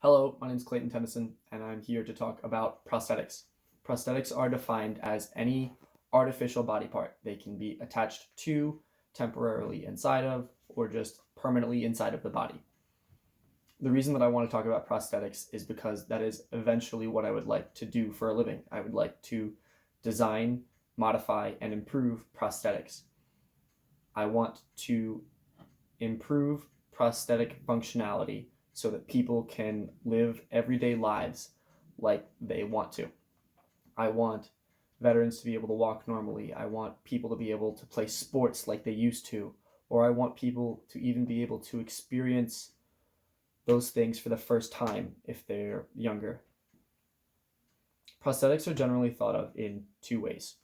Hello, my name is Clayton Tennyson, and I'm here to talk about prosthetics. Prosthetics are defined as any artificial body part. They can be attached to, temporarily inside of, or just permanently inside of the body. The reason that I want to talk about prosthetics is because that is eventually what I would like to do for a living. I would like to design, modify, and improve prosthetics. I want to improve prosthetic functionality so that people can live everyday lives like they want to. I want veterans to be able to walk normally. I want people to be able to play sports like they used to. Or I want people to even be able to experience those things for the first time if they're younger. Prosthetics are generally thought of in two ways.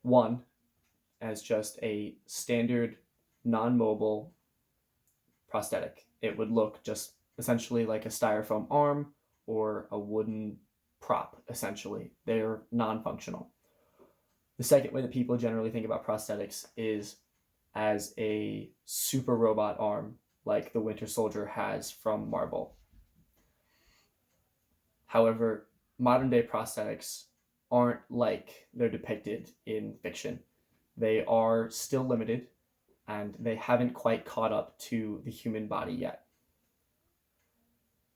One, as just a standard non mobile prosthetic. It would look just essentially like a styrofoam arm or a wooden prop, essentially. They're non functional. The second way that people generally think about prosthetics is as a super robot arm, like the Winter Soldier has from Marvel. However, modern day prosthetics aren't like they're depicted in fiction. They are still limited and they haven't quite caught up to the human body yet.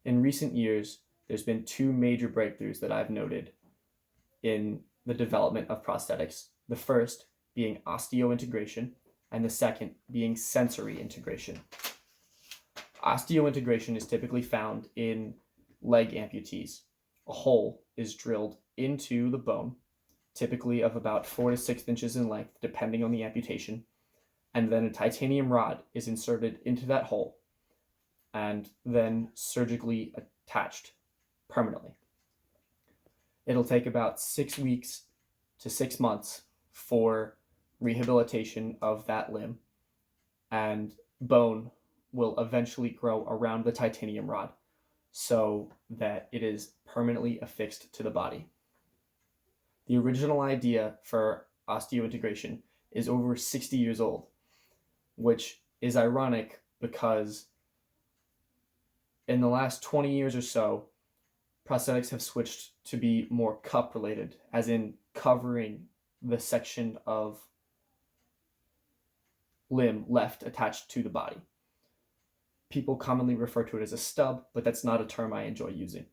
In recent years, there's been two major breakthroughs that I've noted in the development of prosthetics. The first being osseointegration, and the second being sensory integration. Osseointegration is typically found in leg amputees. A hole is drilled into the bone, typically of about 4 to 6 inches in length, depending on the amputation, and then a titanium rod is inserted into that hole and then surgically attached permanently. It'll take about 6 weeks to 6 months for rehabilitation of that limb, and bone will eventually grow around the titanium rod so that it is permanently affixed to the body. The original idea for osseointegration is over 60 years old, which is ironic because in the last 20 years or so, prosthetics have switched to be more cup related, as in covering the section of limb left attached to the body. People commonly refer to it as a stub, but that's not a term I enjoy using.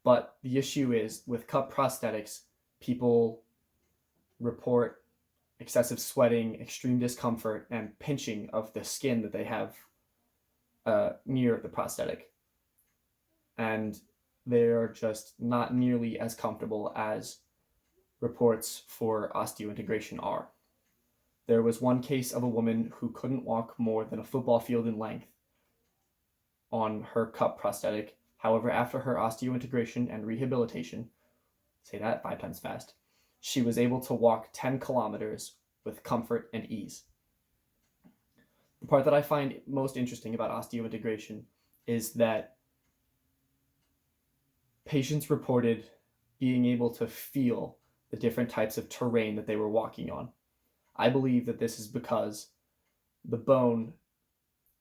But the issue is with cup prosthetics, people report excessive sweating, extreme discomfort, and pinching of the skin that they have near the prosthetic. And they're just not nearly as comfortable as reports for osseointegration are. There was one case of a woman who couldn't walk more than a football field in length on her cup prosthetic. However, after her osseointegration and rehabilitation, say that 5 times fast, she was able to walk 10 kilometers with comfort and ease. The part that I find most interesting about osseointegration is that patients reported being able to feel the different types of terrain that they were walking on. I believe that this is because the bone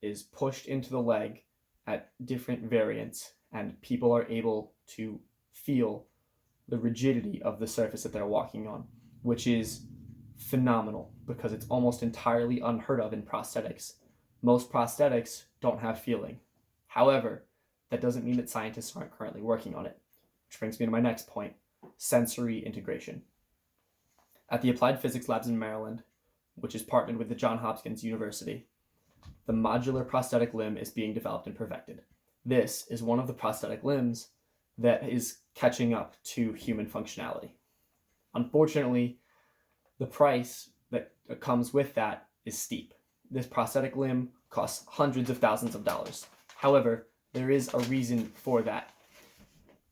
is pushed into the leg at different variants, and people are able to feel the rigidity of the surface that they're walking on, which is phenomenal because it's almost entirely unheard of in prosthetics. Most prosthetics don't have feeling. However, that doesn't mean that scientists aren't currently working on it, which brings me to my next point, sensory integration. At the Applied Physics Labs in Maryland, which is partnered with the Johns Hopkins University, the modular prosthetic limb is being developed and perfected. This is one of the prosthetic limbs that is catching up to human functionality. Unfortunately, the price that comes with that is steep. This prosthetic limb costs hundreds of thousands of dollars. However, there is a reason for that.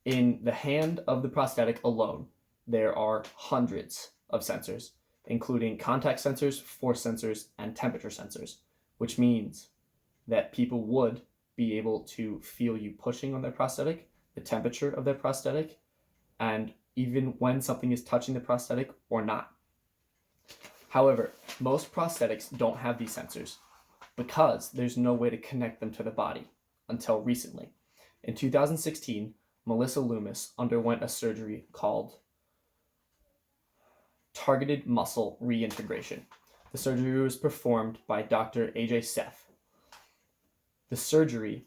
In the hand of the prosthetic alone, there are hundreds of sensors, including contact sensors, force sensors, and temperature sensors, which means that people would be able to feel you pushing on their prosthetic, the temperature of their prosthetic, and even when something is touching the prosthetic or not. However, most prosthetics don't have these sensors because there's no way to connect them to the body. until recently. In 2016, Melissa Loomis underwent a surgery called targeted muscle reintegration. The surgery was performed by Dr. AJ Seth. The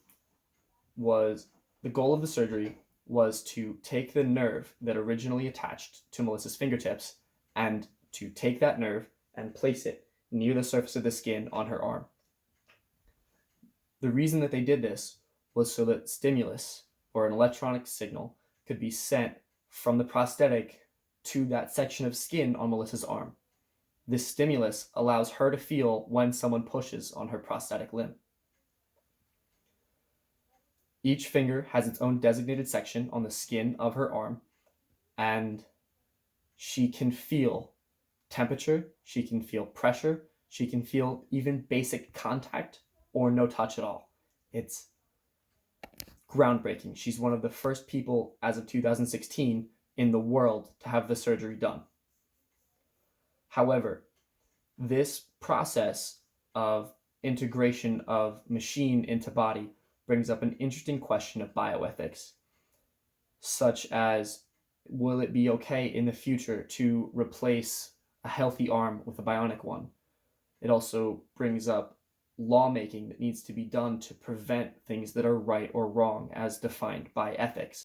goal of the surgery was to take the nerve that originally attached to Melissa's fingertips and to take that nerve and place it near the surface of the skin on her arm. The reason that they did this was so that stimulus, or an electronic signal, could be sent from the prosthetic to that section of skin on Melissa's arm. This stimulus allows her to feel when someone pushes on her prosthetic limb. Each finger has its own designated section on the skin of her arm, and she can feel temperature, she can feel pressure, she can feel even basic contact or no touch at all. It's groundbreaking. She's one of the first people as of 2016 in the world to have the surgery done. However, this process of integration of machine into body brings up an interesting question of bioethics, such as, will it be okay in the future to replace a healthy arm with a bionic one? It also brings up lawmaking that needs to be done to prevent things that are right or wrong as defined by ethics.